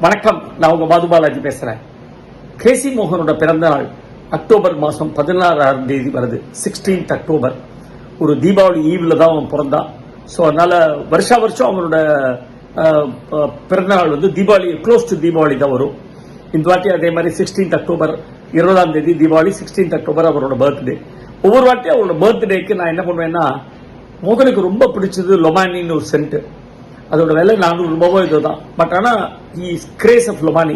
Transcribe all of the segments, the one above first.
வணக்கம், நான் உங்க மதுபாலாஜி பேசுறேன். கேசி மோகனோட பிறந்த நாள் அக்டோபர் மாதம் 16ஆம் தேதி வருது. 16th October. ஒரு தீபாவளி ஈவில் தான் அவன் பிறந்தான். ஸோ அதனால வருஷா வருஷம் அவனோட பிறந்த நாள் வந்து தீபாவளி, க்ளோஸ் டு தீபாவளி தான் வரும். இந்த வாட்டி அதே மாதிரி 16th அக்டோபர், 20ஆம் தேதி தீபாவளி, 16th அக்டோபர் அவரோட பர்த்டே. ஒவ்வொரு வாட்டியும் அவரோட பர்த்டேக்கு நான் என்ன பண்ணுவேன்னா, மோகனுக்கு ரொம்ப பிடிச்சது லொமானின்னு ஒரு சென்ட். அதோட விலை 400 ரூபாவோ இதுதான். பட் ஆனால் கிரேஸ் ஆஃப் லொமானி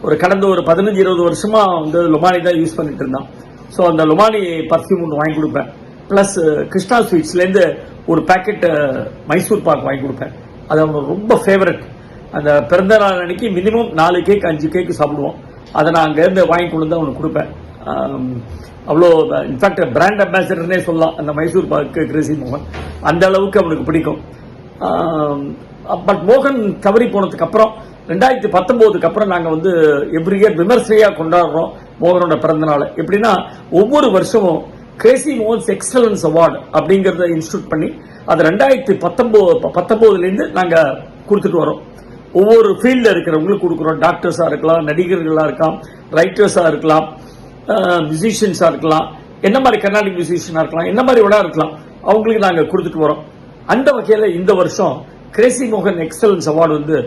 ஒரு கடந்த ஒரு 15-20 வருஷமா வந்து லொமானி தான் யூஸ் பண்ணிட்டு இருந்தான். ஸோ அந்த லொமானி பர்ஃபியூம் ஒன்று வாங்கி கொடுப்பேன். பிளஸ் கிருஷ்ணா ஸ்வீட்ஸ்லேருந்து ஒரு பேக்கெட் மைசூர் பாக் வாங்கி கொடுப்பேன். அது அவனுக்கு ரொம்ப ஃபேவரட். அந்த பிறந்த நாள் அன்னைக்கு மினிமம் 4 கேக் 5 கேக் சாப்பிடுவோம். அதை நான் அங்கேருந்து வாங்கி கொண்டு வந்து அவனுக்கு கொடுப்பேன். அவ்வளோ இன்ஃபேக்ட் பிராண்ட் அம்பாசிடர்னே சொல்லலாம் அந்த மைசூர் பாக்கு கிரேசி மோகன். அந்த அளவுக்கு அவனுக்கு பிடிக்கும். பட் மோகன் தவறி போனதுக்கு அப்புறம் 2019க்கு அப்புறம் நாங்கள் வந்து எவ்ரி இயர் விமர்சையா கொண்டாடுறோம் மோகனோட பிறந்த நாள். எப்படின்னா ஒவ்வொரு வருஷமும் கிரேசி மோகன்ஸ் எக்ஸலன்ஸ் அவார்டு அப்படிங்கறத இன்ஸ்டியூட் பண்ணி அது 2019 நாங்கள் கொடுத்துட்டு வரோம். ஒவ்வொரு ஃபீல்டில் இருக்கிறவங்களுக்கு கொடுக்குறோம். டாக்டர்ஸா இருக்கலாம், நடிகர்களா இருக்கலாம், ரைட்டர்ஸா இருக்கலாம், மியூசிஷியன்ஸா இருக்கலாம், என்ன மாதிரி கர்நாடிக் மியூசிஷியனா இருக்கலாம், என்ன மாதிரி விட இருக்கலாம், அவங்களுக்கு நாங்கள் கொடுத்துட்டு வரோம். அந்த வகையில் இந்த வருஷம் கிரேசி மோகன் எக்ஸலன்ஸ் அவார்டு வந்து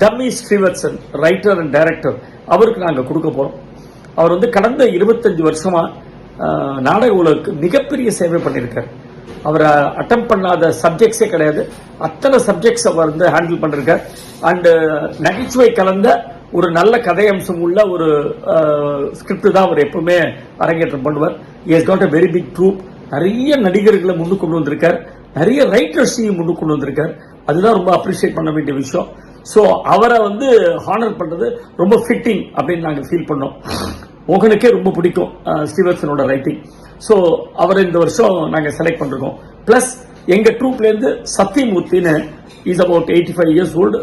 dummy Srivatsan, writer and director, அவருக்கு நாங்கள் கொடுக்க போறோம். அவர் வந்து கடந்த 25 வருஷமா நாடக உலகுக்கு மிகப்பெரிய சேவை பண்ணியிருக்கார். அவர் அட்டம் பண்ணாத சப்ஜெக்ட்ஸே கிடையாது. அத்தனை சப்ஜெக்ட்ஸ் அவர் வந்து ஹேண்டில் பண்ணிருக்கார். அண்ட் நகைச்சுவை கலந்த ஒரு நல்ல கதை அம்சம் உள்ள ஒரு ஸ்கிரிப்ட் தான் அவர் எப்பவுமே அரங்கேற்றம் பண்ணுவார். He has got a very big troupe. நிறைய நடிகர்களை முன்னு கொண்டு வந்திருக்கார், நிறைய ரைட்டர்ஸையும் முன்னு கொண்டு வந்திருக்கார். அதுதான் ரொம்ப அப்ரிஷியேட் பண்ண வேண்டிய விஷயம். ஸோ அவரை வந்து ஹானர் பண்றது ரொம்ப ஃபிட்டிங் அப்படின்னு நாங்கள் ஃபீல் பண்ணோம். மோகனுக்கே ரொம்ப பிடிக்கும் ஸ்ரீவத்சனோட ரைட்டிங். ஸோ அவரை இந்த வருஷம் நாங்கள் செலக்ட் பண்ணிருக்கோம். பிளஸ் எங்க ட்ரூப்லேருந்து சத்யமூர்த்தின்னு is about 85 years old,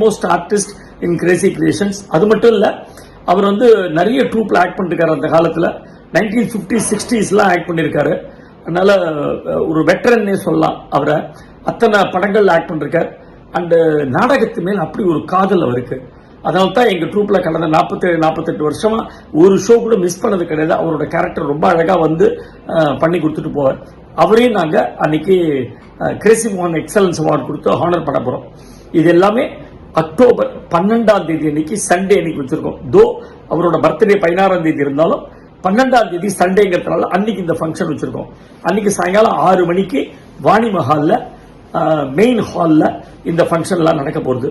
most artist in Crazy Creations. அது மட்டும் இல்ல, அவர் வந்து நிறைய ட்ரூப்ல ஆக்ட் பண்ணிருக்காரு. அந்த காலத்துல 1950s 60sலாம் ஆக்ட் பண்ணிருக்காரு. அதனால ஒரு வெட்டரன்னே சொல்லலாம் அவரை. அத்தனை படங்கள் ஆக்ட் பண்ணிருக்காரு. அண்ட் நாடகத்து மேல் அப்படி ஒரு காதல் அவருக்கு. அதனால தான் எங்க ட்ரூப்ல கடந்த 47-48 வருஷமா ஒரு ஷோ கூட மிஸ் பண்ணது கிடையாது. அவரோட கேரக்டர் ரொம்ப அழகா வந்து பண்ணி கொடுத்துட்டு போவார். அவரையும் நாங்க அன்னைக்கு கிரேசி மோகன் எக்ஸலன்ஸ் அவார்டு கொடுத்து ஹானர் பண்ண போறோம். இது எல்லாமே அக்டோபர் 12ஆம் தேதி அன்னைக்கு, சண்டே அன்னைக்கு வச்சிருக்கோம். தோ அவரோட பர்த்டே 16ஆம் தேதி இருந்தாலும் 12ஆம் தேதி சண்டேங்கிறதுனால அன்னைக்கு இந்த ஃபங்க்ஷன் வச்சிருக்கோம். அன்னைக்கு சாயங்காலம் 6 மணிக்கு வாணி மஹால்ல மெயின் ஹால்ல இந்த ஃபங்க்ஷன் எல்லாம் நடக்க போகுது.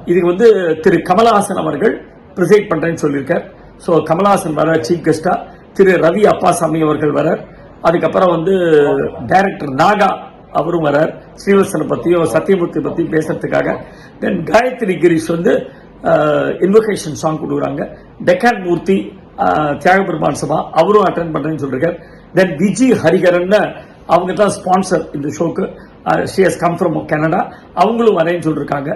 இதுக்கு வந்து திரு கமலஹாசன் அவர்கள் பிரிசைட் பண்றேன்னு சொல்லியிருக்கார். ஸோ கமலஹாசன் வர சீஃப் கெஸ்டா, திரு ரவி அப்பாசாமி அவர்கள் வரார். அதுக்கப்புறம் வந்து டைரக்டர் நாகா அவரும் வரார், ஸ்ரீவத்சனை பத்தியும் சத்யமூர்த்தி பத்தியும் பேசுறதுக்காக. தென் காயத்ரி கிரீஷ் வந்து இன்வொகேஷன் சாங் கொடுக்குறாங்க. டெக்கான் மூர்த்தி, தியாகபெருமான் சபா அவரும் அட்டென்ட் பண்றேன்னு சொல்லிருக்காரு. தென் விஜி ஹரிகரன் அவங்க தான் ஸ்பான்சர் இந்த ஷோக்கு. She has come from Canada, அவங்களும் வரேன்னு சொல்லிருக்காங்க.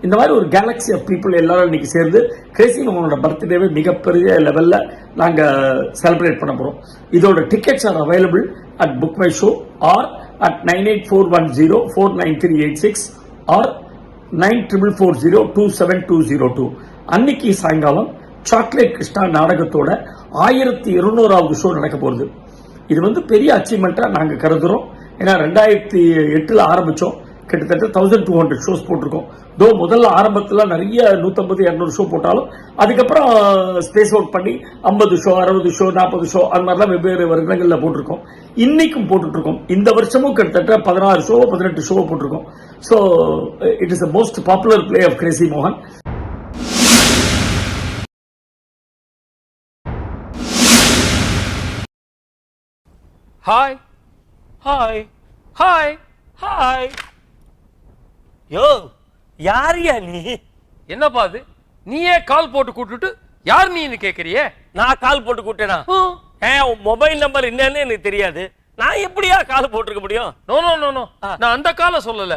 இந்த மாதிரி ஒரு கேலக்சி ஆஃப் பீப்புள் எல்லாரும் இன்னைக்கு சேர்ந்து கிரேசி மோகனோட பர்த்டேவை மிகப்பெரிய லெவல்ல நாங்க செலிப்ரேட் பண்ண போறோம். இதோட tickets are available at book my show or at 9841049386 or 9440272202. அன்னைக்கு சாயங்காலம் சாக்லேட் கிருஷ்ணா நாடகத்தோட 1200வது ஷோ நடக்க போகுது. இது வந்து பெரிய அச்சீவ்மெண்டா நாங்க கருதுறோம். ஏன்னா 2008ல் ஆரம்பிச்சோம், கிட்டத்தட்ட 1200 ஷோஸ் போட்டிருக்கோம். தோ முதல்ல ஆரம்பத்துல நிறைய 150-200 ஷோ போட்டாலும் அதுக்கப்புறம் ஸ்பேஸ் அவுட் பண்ணி 50 ஷோ, 60 ஷோ, 40 ஷோ அந்த மாதிரிலாம் வெவ்வேறு வருடங்கள்ல போட்டிருக்கோம். இன்னைக்கும் போட்டுட்டு இருக்கோம். இந்த வருஷமும் கிட்டத்தட்ட 16 ஷோ 18 ஷோ போட்டிருக்கோம். So it is the most popular play of Crazy மோகன். Hi hi hi hi. Yo, யாரியா நீ? என்னப்பா அது? நீயே கால் போட்டு கூட்டுட்டு யார் நீன்னு கேக்குறியே? நான் கால் போட்டு கூட்டேனா? மொபைல் நம்பர் என்னன்னு எனக்கு தெரியாது. நான் எப்படியா கால் போட்டிருக்க முடியும்? நோ நோ நோ நோ, நான் அந்த காலை சொல்லல.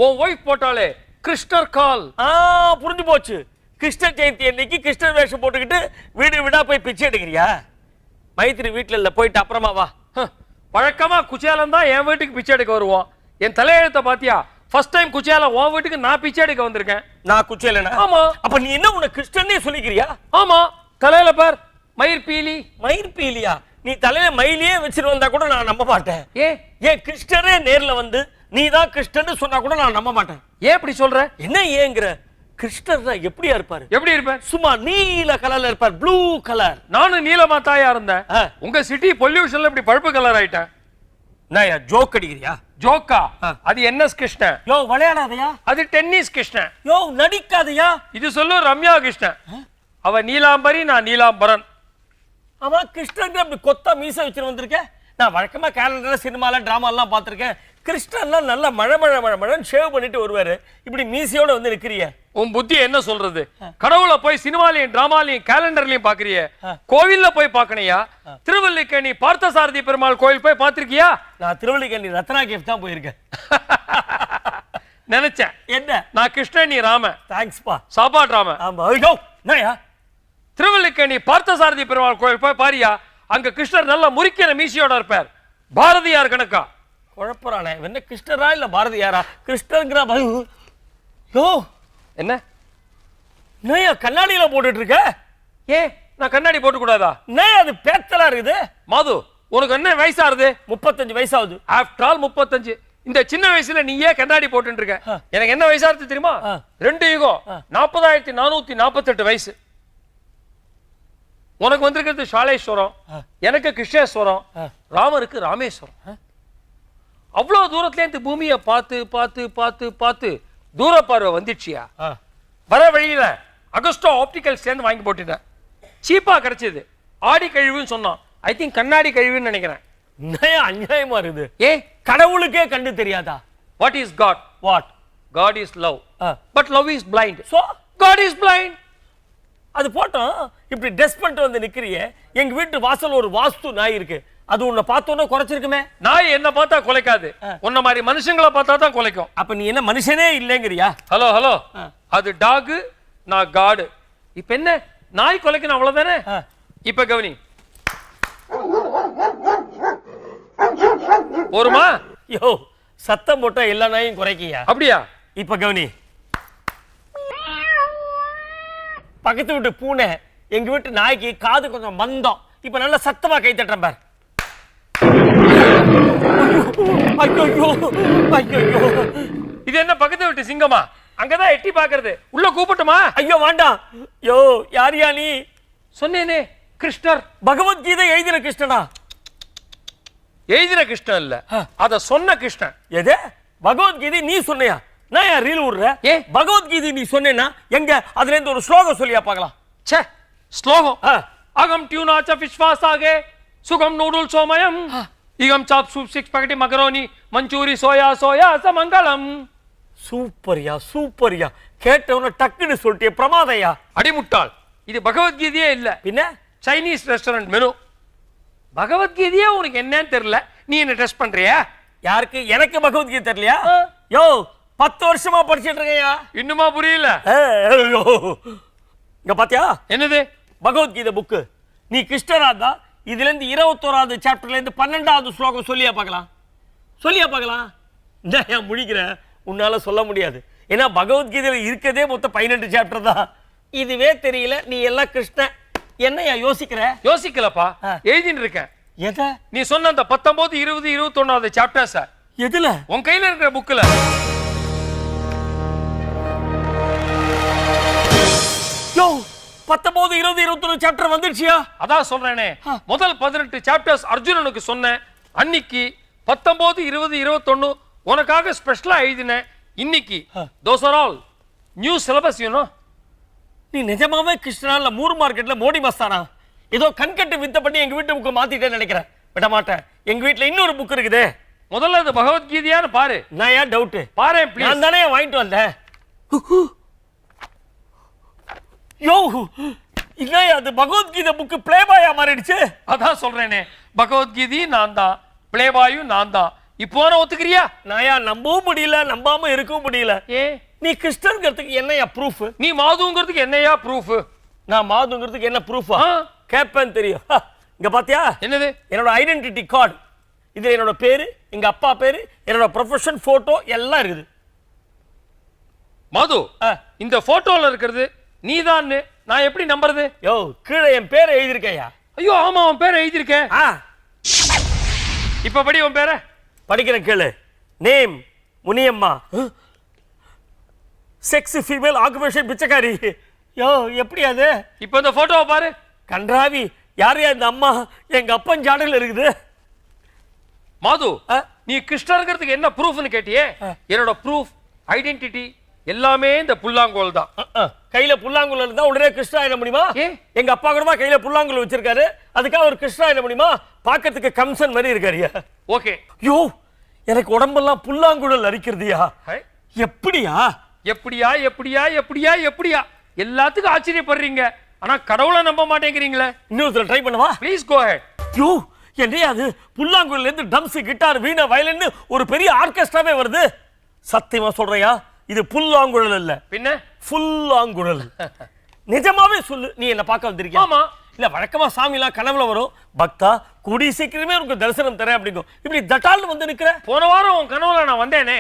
உன் ஒய்ஃப் போட்டாலே கிருஷ்ணர் கால். புரிஞ்சு போச்சு. கிருஷ்ணர் ஜெயந்தி அன்னைக்கு கிருஷ்ணர் வேஷம் போட்டுக்கிட்டு வீடு வீடா போய் பிச்சை எடுக்கிறியா? மைத்திரி வீட்டுல இல்ல, போயிட்டு அப்புறமா வா. பழக்கமா குச்சேலம் தான் என் வீட்டுக்கு பிச்சை எடுக்க வருவோம். என் தலையெழுத்த பாத்தியா? ஃபர்ஸ்ட் டைம் குச்சியால உன் வீட்டுக்கு நான் பிச்சை எடுக்க வந்திருக்கேன். நான் குச்சேலனா? ஆமா. அப்ப நீ என்ன உன்னை கிறிஸ்டனே சொல்லிக்கிறியா? ஆமா. தலையில பார் மயிர் பீலி. மயிர் பீலியா? நீ தலையில மயிலே வச்சிட்டு வந்தா கூட நான் நம்ப மாட்டேன். ஏன் கிறிஸ்டனே நேர்ல வந்து நீ தான் கிறிஸ்டன் சொன்னா கூட நான் நம்ப மாட்டேன். ஏன் இப்படி சொல்ற? என்ன ஏங்கிற? கிறிஸ்டர் எப்படியா இருப்பாரு? எப்படி இருப்பார்? சும்மா நீல கலர்ல இருப்பார், ப்ளூ கலர். நானும் நீலமா தாயா இருந்தேன். உங்க சிட்டி பொல்யூஷன்ல இப்படி பழுப்பு கலர் ஆயிட்டேன். நான் ஜோக் அடிக்கிறியா? ஜோக்கா? அது என்எஸ் கிருஷ்ணன். யோ விளையாடாதயா? அது டென்னிஸ் கிருஷ்ணன். யோ நடிக்காதயா? இது சொல்லு ரம்யா கிருஷ்ணன். அவ நீலாம்பரி, நான் நீலாம்பரன். ஆமா, கிருஷ்ணன் அப்படி கொத்தா மீச வச்சுட்டு வந்திருக்கேன். நான் வழக்கமா கேலண்டர்ல சினிமால டிராமா எல்லாம் பாத்திருக்கேன். கிருஷ்ணன்லாம் நல்லா மழை ஷேவ் பண்ணிட்டு வருவாரு. இப்படி மீசையோட வந்து நிக்கிறிய. உன் புத்தி என்ன சொல்றது? கடவுளை போய் சினிமாலையும் டிராமாலையும் கேலண்டர்லயும் பாக்குறிய, கோவில்ல போய் பாக்கணையா? திருவல்லிக்கேணி பார்த்தசாரதி பெருமாள் கோயில் போய் பாத்திருக்கியா? நான் திருவல்லிக்கேணி ரத்னா கேஃப் தான் போயிருக்கேன். நினைச்சேன். என்ன? நான் கிருஷ்ணன், நீ ராம. தேங்க்ஸ் பா. சாப்பாடு ராம. ஆமா. ஐயோ என்னயா? திருவல்லிக்கேணி பார்த்தசாரதி பெருமாள் கோயில் போய் பாரியா, அங்க கிருஷ்ணர் நல்ல முறிக்கிற மீசையோட இருப்பார். பாரதியார் கணக்கா? குழப்பறானே. என்ன கிருஷ்ணரா இல்ல பாரதியாரா? கிருஷ்ணங்கிற யோ என்ன நயா கண்ணாடியில போட்டுட்டு இருக்க? நான் கண்ணாடி போட்டு கூடாதா? அது பேத்தலா இருக்குது. மாது, உனக்கு என்ன வயசாகுது? 35 வயசாகுது. After all 35. இந்த சின்ன வயசுல நீ ஏன் கண்ணாடி போட்டு இருக்க? எனக்கு என்ன வயசாகுது தெரியுமா? 2 யுகம் 40,448 வயசு. உனக்கு வந்திருக்கிறது ஷாலேஸ்வரம், எனக்கு கிருஷ்ணேஸ்வரம், ராமருக்கு ராமேஸ்வரம். அவ்வளவு தூரத்துல இருந்து பூமியை பார்த்து பார்த்து பார்த்து பார்த்து தூர பார்வை வந்துடுச்சியா? வர வழியில அகஸ்டோ ஆப்டிகல் சேர்ந்து வாங்கி போட்டுட்டேன். சீப்பா கிடைச்சது. ஆடி கழிவுன்னு சொன்னான். ஐ திங்க் கண்ணாடி கழிவுன்னு நினைக்கிறேன். அநியாயமா இருக்குது. கடவுளுக்கே கண்டு தெரியாதா? What is God? What? God is love. But love is blind. So God is blind. அது போட்டோம். இப்படி டெஸ் பண்ணிட்டு வந்து நிக்கிறியே. எங்க வீட்டு வாசல் ஒரு வாஸ்து நாய் இருக்கு. அது உன்னை பார்த்தோன்னே குறைச்சிருக்குமே. நாய் என்ன பார்த்தா குலைக்காது. உன்ன மாதிரி மனுஷங்களை பார்த்தா தான் குலைக்கும். அப்ப நீ என்ன மனுஷனே இல்லைங்கிறியா? ஹலோ அது டாக், நான் காடு. இப்ப என்ன நாய் குலைக்கணும் அவ்வளவுதானே? இப்ப கவனி. ஒருமா யோ சத்தம் போட்டா எல்லா நாயும் குறைக்கியா? அப்படியா? இப்ப கவனி. பக்கத்து வீட்டு பூனை எங்க வீட்டு நாய்க்கு காது கொஞ்சம் மந்தம். இப்ப நல்ல சத்தமா கை தட்டுறேன் பார். இது என்ன பக்கத்து வீட்டு சிங்கமா? அங்கதான் எட்டி பாக்குறது. உள்ள கூப்பிட்டுமா? ஐயோ வேண்டாம். யோ யாரியா நீ? சொன்னேனே கிருஷ்ணர். பகவத்கீதை எழுதின கிருஷ்ணனா? எழுதின கிருஷ்ணன் இல்ல, அத சொன்ன கிருஷ்ணன். எது? பகவத்கீதை நீ சொன்னியா? நான் யார் ரீல் விடுற? பகவத்கீதை நீ சொன்னேன்னா எங்க அதுல இருந்து ஒரு ஸ்லோகம் சொல்லியா பார்க்கலாம். ச்சே, ஸ்லோகம். அகம் டியூனாச்ச விஸ்வாசாகே சுகம் நூடுல் சோமயம் இகம் சாப் சூப் 6 பாக்கெட் மகரோனி மஞ்சூரி சோயா சோயா சமங்கலம். சூப்பர்யா சூப்பர்யா. கேட்டவன டக்குன்னு சொல்லிட்டே பிரமாதையா. அடிமுட்டாள், இது பகவத்கீதையே இல்ல, பின்ன சைனீஸ் ரெஸ்டாரண்ட் மெனு. பகவத்கீதையே உனக்கு என்னன்னு தெரியல, நீ என்ன டெஸ்ட் பண்றியா? யாருக்கு? எனக்கு பகவத்கீதை தெரியலையா? யோ 10 வருஷமா படிச்சிட்டு இருக்கேயா. இன்னுமா புரியல? இங்க பாத்தியா? என்னது? பகவத்கீதை புக்கு. நீ கிருஷ்ணரா தான் இதுல இருந்து 21வது சாப்டர்ல இருந்து 12வது ஸ்லோகம் சொல்லியா பார்க்கலாம். சொல்லியா பார்க்கலாம். நான் முடிக்கிறேன், உன்னால சொல்ல முடியாது. ஏன்னா பகவத்கீதையில இருக்கதே மொத்தம் 18 சாப்டர் தான். இதுவே தெரியல, நீ எல்லாம் கிருஷ்ணன். என்னையா யோசிக்கிற? யோசிக்கலப்பா, எழுதிட்டு இருக்கேன். எதை? நீ சொன்ன அந்த 19, 20, 21வது சாப்டர் சார். எதுல? உன் கையில இருக்கிற புக்ல. யோ 19, 20, 21 சாப்டர் வந்துடுச்சியா? அதான் சொல்றேனே, முதல் 18 சாப்டர்ஸ் அர்ஜுனனுக்கு சொன்னேன். அன்னைக்கு 19, 20, 21 உனக்காக ஸ்பெஷலா எழுதினேன். இன்னைக்கு those are all new syllabus, you know. நீ நிஜமாவே கிருஷ்ணனா இல்ல மூர் மார்க்கெட்ல மோடி மஸ்தானா? ஏதோ கண்கட்டு வித்த பண்ணி எங்க வீட்டு புக்க மாத்திட்டேன்னு நினைக்கிறேன். விட மாட்டேன். எங்க வீட்ல இன்னொரு புக் இருக்குது. முதல்ல அது பகவத்கீதையான்னு பாரு. நான் ஏன் டவுட்? பாரு ப்ளீஸ். நான் தானே வாங்கிட்டு வந்தேன். யோ இல்லை, அது பகவத்கீதை புக் ப்ளே பாயா மாறிடுச்சு. அதான் சொல்றேனே, பகவத்கீதை நான் தான், ப்ளே பாயும் நான் தான். இப்போ ஒத்துக்கிறியா? நாயா நம்பவும் முடியல, நம்பாம இருக்கவும் முடியல. நீ கிருஷ்ணங்கிறதுக்கு என்னையா ப்ரூஃப்? நீ மாதுங்கிறதுக்கு என்னையா ப்ரூஃப்? நான் மாதுங்கிறதுக்கு என்ன ப்ரூஃபா? கேப்பேன் தெரியும். இங்க பாத்தியா? என்னது? என்னோட ஐடென்டிட்டி கார்டு. இதுல என்னோட பேரு, எங்க அப்பா பேரு, என்னோட ப்ரொஃபஷன், போட்டோ எல்லாம் இருக்குது. மது இந்த போட்டோல இருக்கிறது நீதான்னு நான் எப்படி நம்புறது? யோ கீழே என் பேரை எழுதியிருக்கையா? ஐயோ ஆமா உன் பேரை எழுதியிருக்கேன். இப்ப படி உன் பேரை. படிக்கிறேன் கேளு. Name Muniyamma, sex female, occupation பிச்சைக்காரி. யோ எப்படி அது? இப்ப இந்த போட்டோவை பாரு. கன்றாவி, யாரையா இந்த அம்மா? எங்க அப்பன் ஜாடல் இருக்குது. மாது நீ கிருஷ்ணருங்கிறதுக்கு என்ன ப்ரூஃப்னு கேட்டியே, என்னோட ப்ரூஃப் ஐடென்டிட்டி எல்லாமே இந்த புல்லாங்குழல் தான். கையில புல்லாங்குழல் இருந்தா உடனே கிருஷ்ணா ஆயிட முடியுமா? எங்க அப்பா கூட கையில புல்லாங்குழல் வச்சிருக்காரு, அதுக்காக ஒரு கிருஷ்ணா ஆயிட முடியுமா? பாக்கிறதுக்கு கம்சன் மாதிரி இருக்காருயா. ஓகே. யோ எனக்கு உடம்பெல்லாம் புல்லாங்குழல் அரிக்கிறதுயா. எப்படியா எப்படியா எப்படியா எப்படியா எப்படியா எல்லாத்துக்கும் ஆச்சரியப்படுறீங்க, ஆனா கடவுளை நம்ப மாட்டேங்கிறீங்களே. இன்னொருத்தர் ட்ரை பண்ணவா? Please go head. யோ என்னையா அது? புல்லாங்குழல் இருந்து ட்ரம்ஸ், கிட்டார், வீணை, வயலின் ஒரு பெரிய ஆர்கெஸ்ட்ராவே வருது. சத்தியமா சொல்றியா இது புல்லாங்குழல் இல்ல பின்ன புல்லாங்குழல்? நிஜமாவே சொல்லு, நீ என்ன பார்க்க வந்திருக்கியா? ஆமா. இல்ல வழக்கமா சாமிலாம் கனவுல வரும், பக்தா கூடி சீக்கிரமே உனக்கு தரிசனம் தரேன் அப்படிங்கும். இப்படி தட்டால்னு வந்து நிக்கிற. போன வாரம் உன் கனவுல நான் வந்தேனே.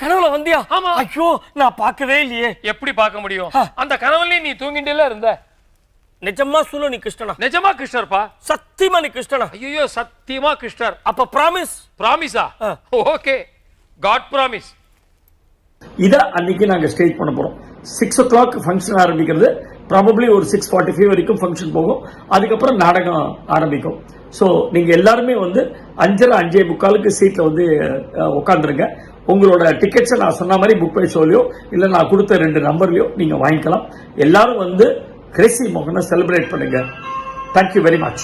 கனவுல வந்தியா? ஆமா. ஐயோ நான் பார்க்கவே இல்லையே. எப்படி பார்க்க முடியும்? அந்த கனவுலயே நீ தூங்கிட்டே இருந்த. நிஜமா சொல்லு, நீ கிருஷ்ணனா? நிஜமா கிருஷ்ணர்ப்பா. சத்தியமா நீ கிருஷ்ணனா? ஐயோ சத்தியமா கிருஷ்ணர். அப்ப பிராமிஸ்? பிராமிஸா? Okay, god promise. இத அன்னைக்கு நாங்க ஸ்டேஜ் பண்ண போறோம். 6 o'clock ஃபங்க்ஷன் ஆரம்பிக்கிறது. ப்ராபப்ளி ஒரு 6:45 வரைக்கும் ஃபங்க்ஷன் போகும். அதுக்கப்புறம் நாடகம் ஆரம்பிக்கும். ஸோ நீங்க எல்லாருமே வந்து 5:45 சீட்ல வந்து உட்காந்துருங்க. உங்களோட டிக்கெட்ஸை நான் சொன்ன மாதிரி புக் பை ஷோலையோ இல்ல நான் கொடுத்த 2 நம்பர்லயோ நீங்க வாங்கிக்கலாம். எல்லாரும் வந்து கிரேசி மோகனை செலிப்ரேட் பண்ணுங்க. Thank you very much.